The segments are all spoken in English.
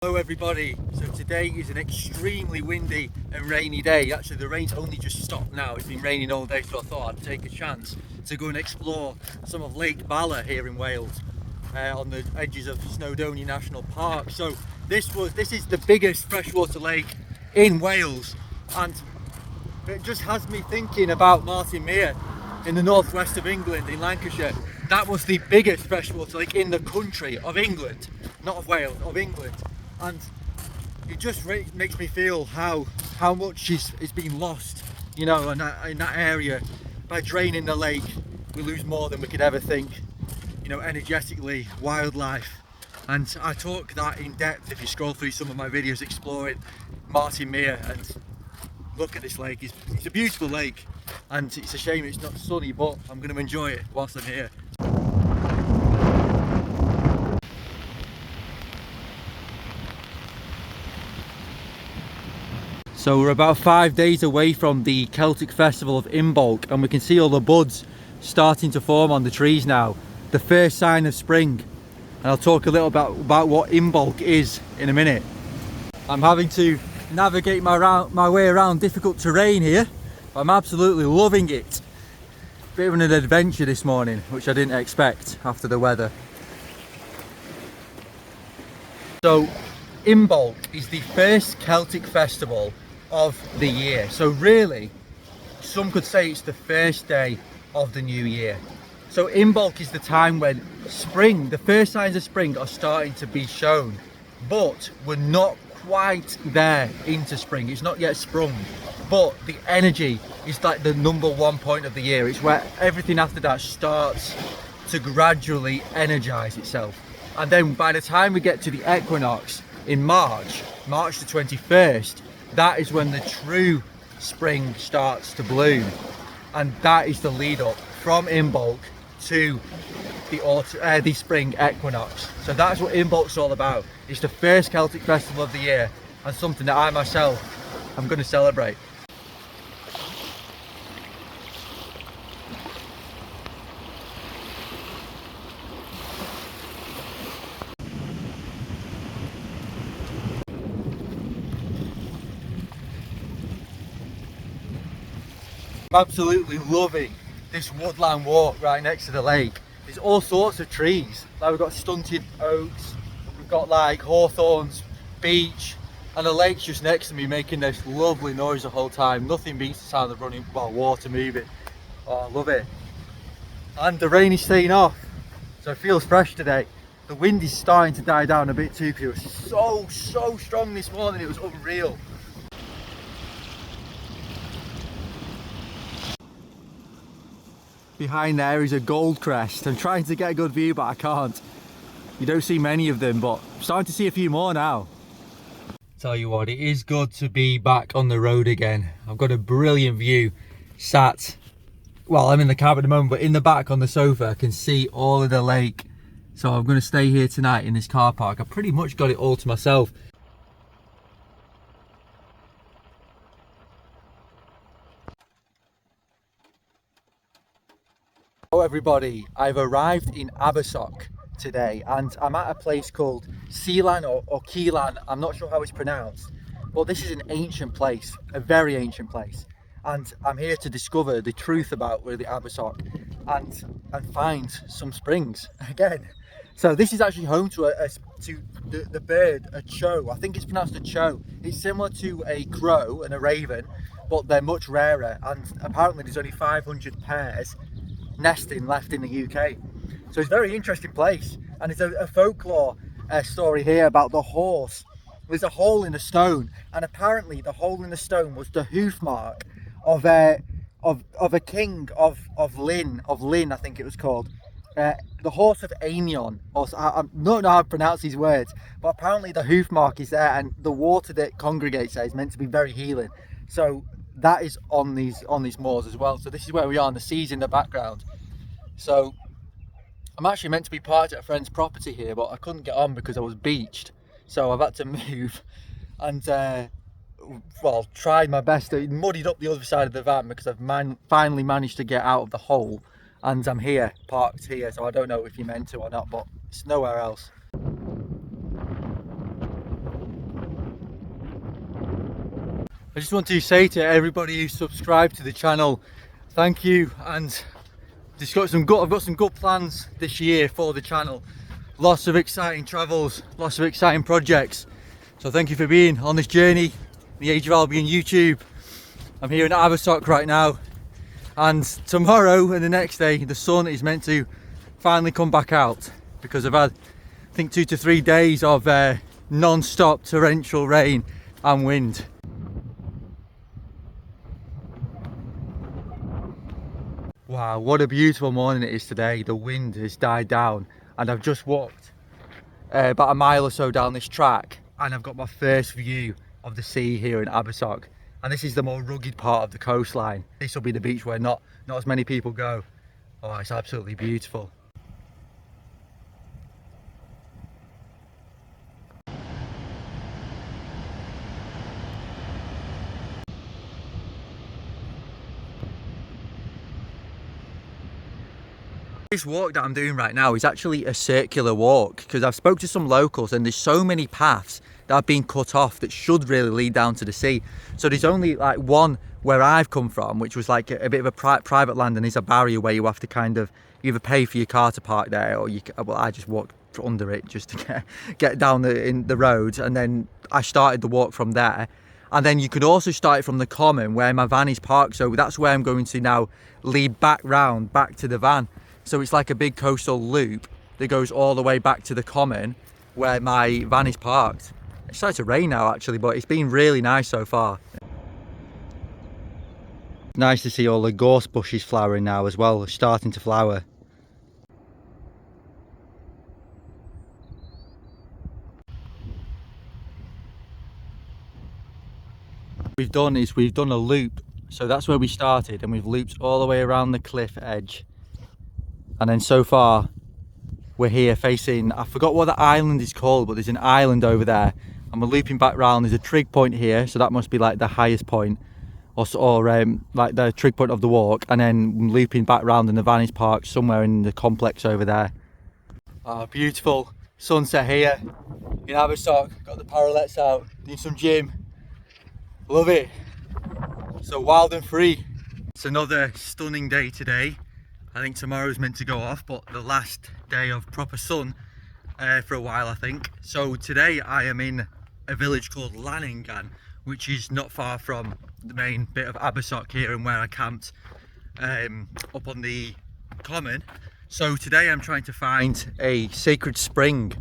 Hello everybody, so today is an extremely windy and rainy day. Actually the rain's only just stopped now, it's been raining all day, so I thought I'd take a chance to go and explore some of Lake Bala here in Wales, on the edges of Snowdonia National Park. So this is the biggest freshwater lake in Wales, and it just has me thinking about Mere in the northwest of England, in Lancashire. That was the biggest freshwater lake in the country of England, not of Wales, of England. And it just makes me feel how much is being lost, you know, in that area. By draining the lake, we lose more than we could ever think, you know, energetically, wildlife. And I talk that in depth if you scroll through some of my videos exploring Mere. And look at this lake, it's a beautiful lake, and it's a shame it's not sunny, but I'm going to enjoy it whilst I'm here. So we're about 5 days away from the Celtic festival of Imbolc, and we can see all the buds starting to form on the trees now. The first sign of spring. And I'll talk a little about what Imbolc is in a minute. I'm having to navigate my way around difficult terrain here, but I'm absolutely loving it. Bit of an adventure this morning, which I didn't expect after the weather. So Imbolc is the first Celtic festival of the year. So really, some could say it's the first day of the new year. So Imbolc is the time when spring, the first signs of spring are starting to be shown, but we're not quite there into spring. It's not yet sprung, but the energy is like the #1 point of the year. It's where everything after that starts to gradually energize itself. And then by the time we get to the equinox in March the 21st, that is when the true spring starts to bloom. And that is the lead up from Imbolc to the spring equinox. So that's what Imbolc's all about. It's the first Celtic festival of the year, and something that I myself am going to celebrate. I'm absolutely loving this woodland walk right next to the lake. There's all sorts of trees. Like we've got stunted oaks, we've got like hawthorns, beech, and the lake's just next to me making this lovely noise the whole time. Nothing beats the sound of running, well, water moving. Oh, I love it. And the rain is staying off, so it feels fresh today. The wind is starting to die down a bit too, because it was so strong this morning, it was unreal. Behind there is a gold crest. I'm trying to get a good view, but I can't. You don't see many of them, but I'm starting to see a few more now. Tell you what, it is good to be back on the road again. I've got a brilliant view sat, well, I'm in the cab at the moment, but in the back on the sofa I can see all of the lake. So I'm going to stay here tonight in this car park. I pretty much got it all to myself. Hello everybody, I've arrived in Abersoch today, and I'm at a place called Cilan or Cilan. I'm not sure how it's pronounced, but this is an ancient place, a very ancient place, and I'm here to discover the truth about really Abersoch and find some springs again. So this is actually home to the bird, a chow. I think it's pronounced a chow. It's similar to a crow and a raven, but they're much rarer, and apparently there's only 500 pairs nesting left in the UK. So it's a very interesting place, and it's a folklore story here about the horse. There's a hole in the stone, and apparently the hole in the stone was the hoof mark of a king of Lynn, I think it was called, the horse of Aenion, or I don't know how to pronounce these words, but apparently the hoof mark is there, and the water that congregates there is meant to be very healing. So that is on these moors as well. So this is where we are, and the sea's in the background. So I'm actually meant to be parked at a friend's property here, but I couldn't get on because I was beached. So I've had to move and well, tried my best. I muddied up the other side of the van because I've finally managed to get out of the hole, and I'm here, parked here. So I don't know if you're meant to or not, but it's nowhere else. I just want to say to everybody who subscribed to the channel, thank you, and I've got some good plans this year for the channel. Lots of exciting travels, lots of exciting projects. So thank you for being on this journey, the Age of Albion YouTube. I'm here in Abersoch right now, and tomorrow and the next day the sun is meant to finally come back out, because I've had, I think, 2 to 3 days of non-stop torrential rain and wind. Wow, what a beautiful morning it is today. The wind has died down, and I've just walked about a mile or so down this track, and I've got my first view of the sea here in Abersoch. And this is the more rugged part of the coastline. This will be the beach where not as many people go. Oh, it's absolutely beautiful. This walk that I'm doing right now is actually a circular walk, because I've spoke to some locals and there's so many paths that have been cut off that should really lead down to the sea. So there's only like one where I've come from, which was like a bit of a private land, and there's a barrier where you have to kind of either pay for your car to park there, or well, I just walked under it just to get down in the road, and then I started the walk from there. And then you could also start it from the common where my van is parked, so that's where I'm going to now lead back round back to the van. So it's like a big coastal loop that goes all the way back to the common where my van is parked. It's started to rain now actually, but it's been really nice so far. Nice to see all the gorse bushes flowering now as well, starting to flower. We've done a loop, so that's where we started, and we've looped all the way around the cliff edge. And then so far we're here facing, I forgot what the island is called, but there's an island over there, and we're looping back round. There's a trig point here, so that must be like the highest point, or like the trig point of the walk, and then looping back round, and the van is parked somewhere in the complex over there. Oh, beautiful sunset here in Abersoch. Got the parallettes out, doing some gym. Love it. So wild and free. It's another stunning day today. I think tomorrow's meant to go off, but the last day of proper sun for a while, I think. So today I am in a village called Lanningan, which is not far from the main bit of Abersoch here, and where I camped up on the common. So today I'm trying to find a sacred spring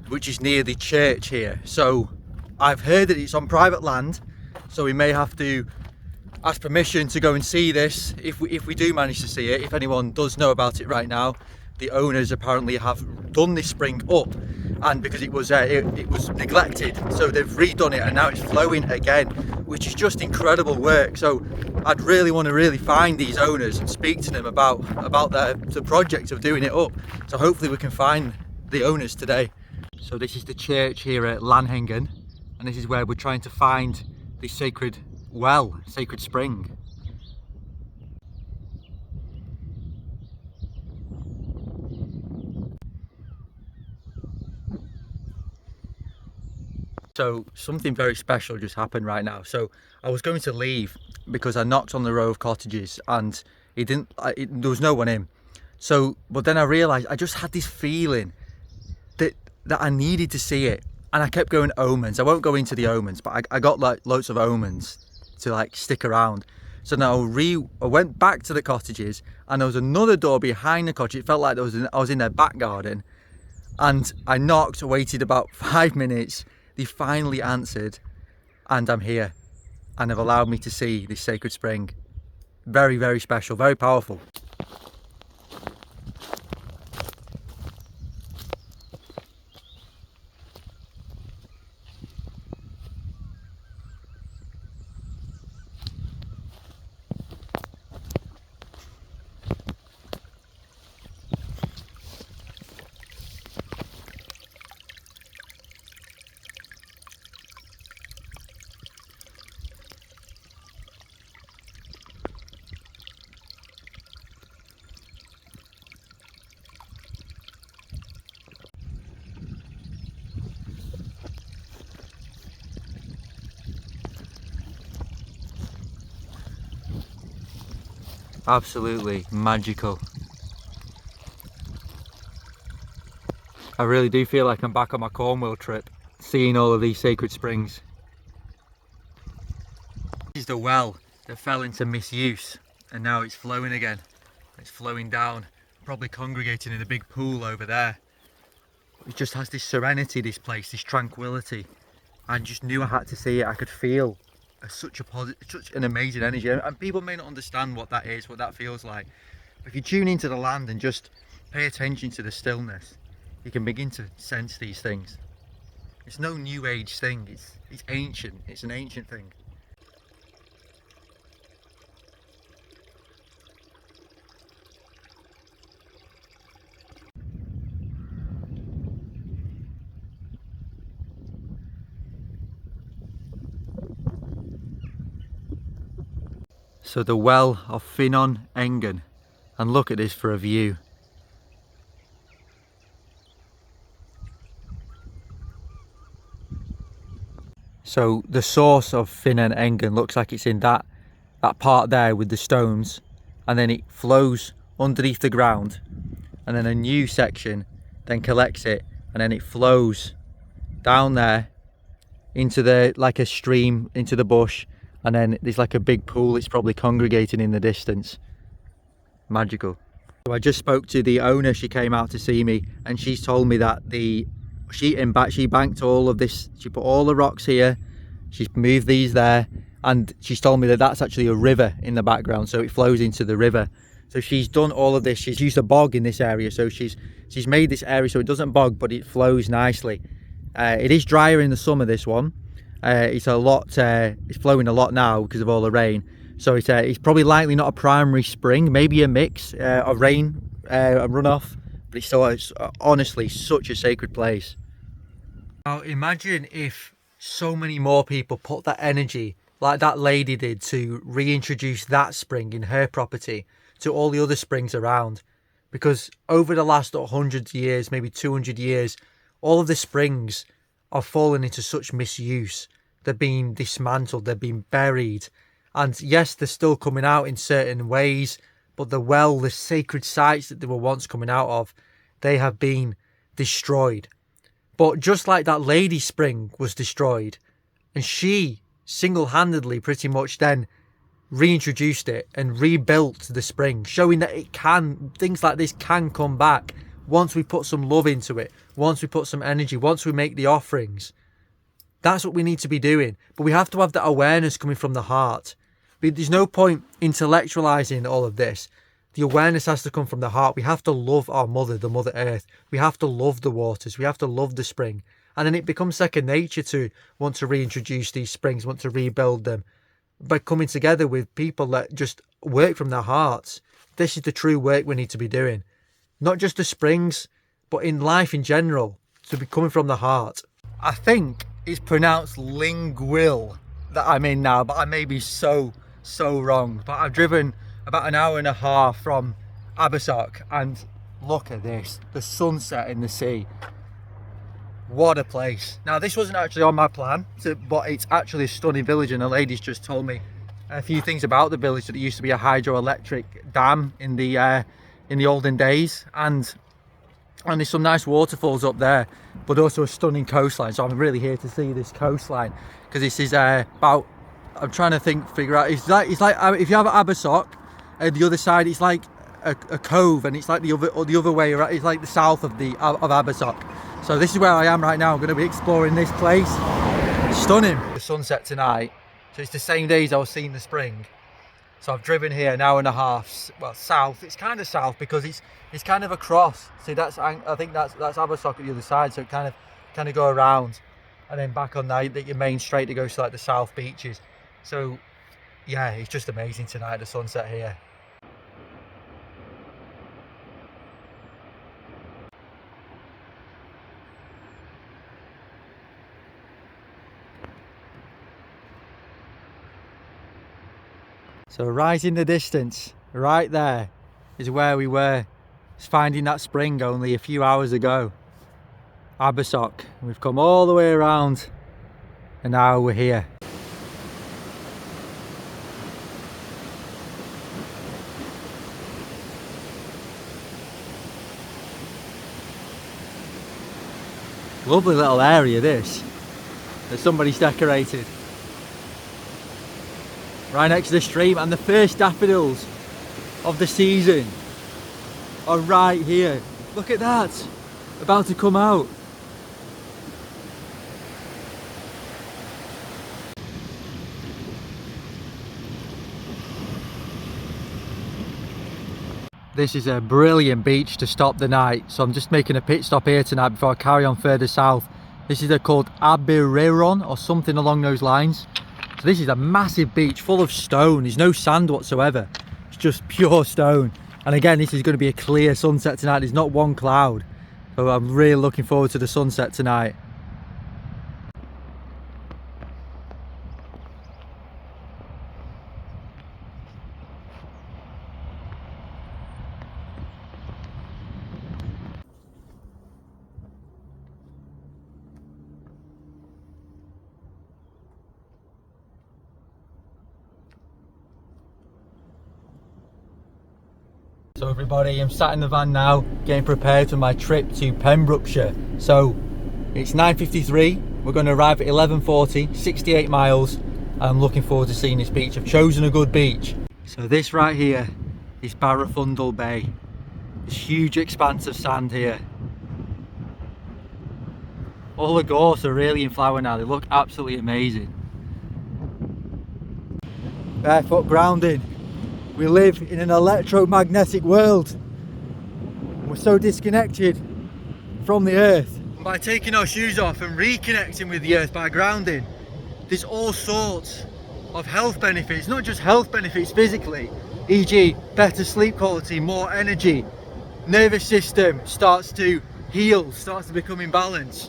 which is near the church here. So I've heard that it's on private land, so we may have to ask permission to go and see this if we do manage to see it. If anyone does know about it right now, the owners apparently have done this spring up, and because it was neglected, so they've redone it and now it's flowing again, which is just incredible work. So I'd really want to find these owners and speak to them about the project of doing it up. So hopefully we can find the owners today. So this is the church here at Lanningan, and this is where we're trying to find the sacred spring. So something very special just happened right now. So I was going to leave because I knocked on the row of cottages and there was no one in. So, but then I realised I just had this feeling that I needed to see it, and I kept going omens. I won't go into the omens, but I got like loads of omens to like stick around. So now I went back to the cottages, and there was another door behind the cottage. It felt like I was in their back garden, and I knocked, waited about 5 minutes. They finally answered, and I'm here, and have allowed me to see this sacred spring. Very, very special, very powerful. Absolutely magical. I really do feel like I'm back on my Cornwall trip, seeing all of these sacred springs. This is the well that fell into misuse, and now it's flowing again. It's flowing down, probably congregating in a big pool over there. It just has this serenity, this place, this tranquility. I just knew I had to see it. I could feel such an amazing energy, and people may not understand what that is, what that feels like. But if you tune into the land and just pay attention to the stillness, you can begin to sense these things. It's no new age thing, it's ancient, it's an ancient thing. So the well of Finon Engen, and look at this for a view. So the source of Finon Engen looks like it's in that part there with the stones, and then it flows underneath the ground, and then a new section then collects it, and then it flows down there into the, like a stream, into the bush, and then there's like a big pool. It's probably congregating in the distance. Magical. So I just spoke to the owner. She came out to see me, and she's told me that she banked all of this. She put all the rocks here, she's moved these there, and she's told me that that's actually a river in the background, so it flows into the river. So she's done all of this. She's used a bog in this area, so she's made this area so it doesn't bog, but it flows nicely. It is drier in the summer, this one. It's flowing a lot now because of all the rain, so it's probably likely not a primary spring, maybe a mix of rain and runoff, but it's honestly such a sacred place. Now imagine if so many more people put that energy like that lady did to reintroduce that spring in her property to all the other springs around, because over the last 100 years, maybe 200 years, all of the springs are fallen into such misuse. They're being dismantled, they're being buried, and yes, they're still coming out in certain ways, but the sacred sites that they were once coming out of, they have been destroyed. But just like that lady spring was destroyed, and she single-handedly pretty much then reintroduced it and rebuilt the spring, showing that things like this can come back once we put some love into it, once we put some energy, once we make the offerings. That's what we need to be doing. But we have to have that awareness coming from the heart. There's no point intellectualizing all of this. The awareness has to come from the heart. We have to love our mother, the Mother Earth. We have to love the waters. We have to love the spring. And then it becomes second nature to want to reintroduce these springs, want to rebuild them, by coming together with people that just work from their hearts. This is the true work we need to be doing. Not just the springs, but in life in general, to be coming from the heart. I think it's pronounced Linguil that I'm in now, but I may be so wrong. But I've driven about an hour and a half from Abersoch, and look at this, the sunset in the sea. What a place. Now this wasn't actually on my plan, but it's actually a stunning village, and the lady's just told me a few things about the village, that it used to be a hydroelectric dam in the olden days, and there's some nice waterfalls up there, but also a stunning coastline. So I'm really here to see this coastline, because this is about, I'm trying to figure out, it's like if you have Abersoch, the other side it's like a cove, and it's like the other way around, it's like the south of Abersoch. So this is where I am right now. I'm going to be exploring this place. Stunning. The sunset tonight, so it's the same days I was seeing the spring. So I've driven here an hour and a half, well, south. It's kind of south because it's kind of across. See, I think that's Abersoch at the other side. So it kind of go around, and then back on your main straight that goes to like the south beaches. So yeah, it's just amazing tonight, the sunset here. So right in the distance, right there, is where we were finding that spring only a few hours ago. Abersoch. We've come all the way around, and now we're here. Lovely little area this, that somebody's decorated. Right next to the stream, and the first daffodils of the season are right here. Look at that, about to come out. This is a brilliant beach to stop the night, so I'm just making a pit stop here tonight before I carry on further south. This is called Abersoch or something along those lines. So this is a massive beach full of stone. There's no sand whatsoever. It's just pure stone. And again, this is going to be a clear sunset tonight. There's not one cloud. So I'm really looking forward to the sunset tonight. So everybody, I'm sat in the van now, getting prepared for my trip to Pembrokeshire. So it's 9:53, we're going to arrive at 11:40, 68 miles, and I'm looking forward to seeing this beach. I've chosen a good beach. So this right here is Barafundle Bay. This huge expanse of sand here. All the gorse are really in flower now, they look absolutely amazing. Barefoot grounding. We live in an electromagnetic world. We're so disconnected from the earth. By taking our shoes off and reconnecting with the earth by grounding, there's all sorts of health benefits, not just health benefits physically, e.g. better sleep quality, more energy, nervous system starts to heal, starts to become in balance.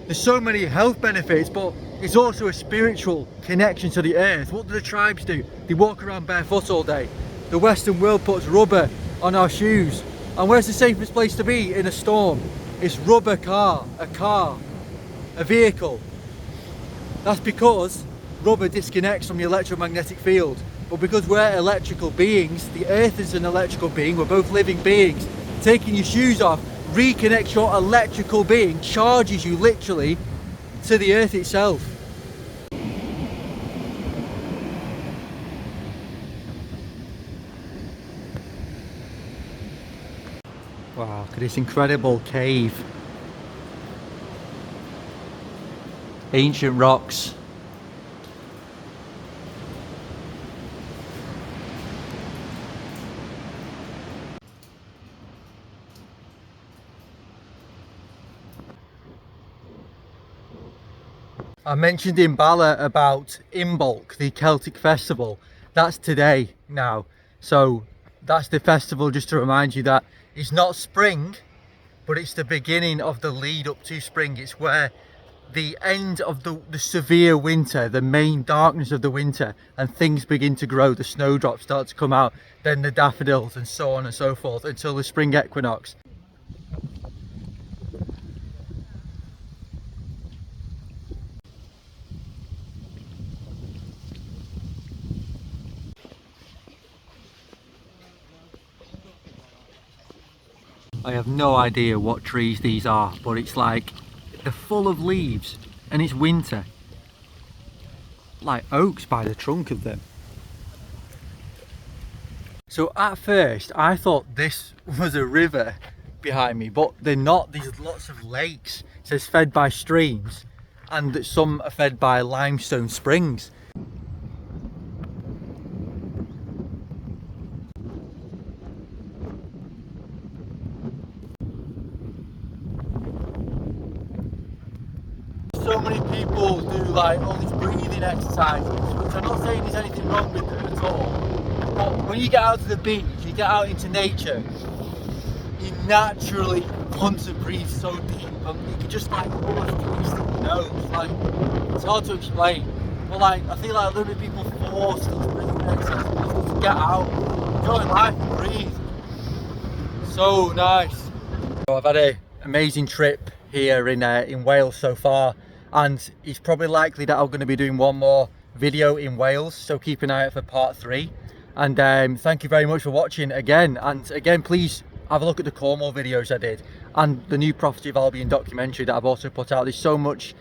There's so many health benefits, but it's also a spiritual connection to the earth. What do the tribes do? They walk around barefoot all day. The Western world puts rubber on our shoes. And where's the safest place to be in a storm? It's rubber car, a vehicle. That's because rubber disconnects from the electromagnetic field. But because we're electrical beings, the earth is an electrical being, we're both living beings. Taking your shoes off reconnects your electrical being, charges you literally to the earth itself. Wow, look at this incredible cave. Ancient rocks. I mentioned in Bala about Imbolc, the Celtic festival. That's today now. So that's the festival, just to remind you that it's not spring, but it's the beginning of the lead up to spring. It's where the end of the severe winter, the main darkness of the winter, and things begin to grow. The snowdrops start to come out, then the daffodils and so on and so forth until the spring equinox. I have no idea what trees these are, but it's like they're full of leaves and it's winter. Like oaks by the trunk of them. So at first I thought this was a river behind me, but they're not. There's lots of lakes. It says fed by streams, and that some are fed by limestone springs. So many people do like all these breathing exercises, which I'm not saying there's anything wrong with them at all, but when you get out to the beach, you get out into nature, you naturally want to breathe so deep, and you can just like almost breathe through your nose. Like, it's hard to explain, but like I feel like a little bit people force these breathing exercises to get out, enjoy life and breathe. So nice. So I've had an amazing trip here in Wales so far, and it's probably likely that I'm going to be doing one more video in Wales, so keep an eye out for part 3. And thank you very much for watching again, and again please have a look at the Cornwall videos I did, and the new Prophecy of Albion documentary that I've also put out. There's so much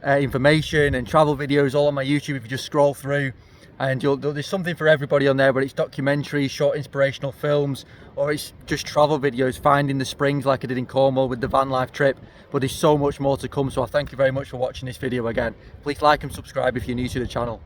information and travel videos all on my YouTube if you just scroll through, and there's something for everybody on there, but it's documentaries, short inspirational films, or it's just travel videos, finding the springs like I did in Cornwall with the Vanlife trip. But there's so much more to come, so I thank you very much for watching this video again. Please like and subscribe if you're new to the channel.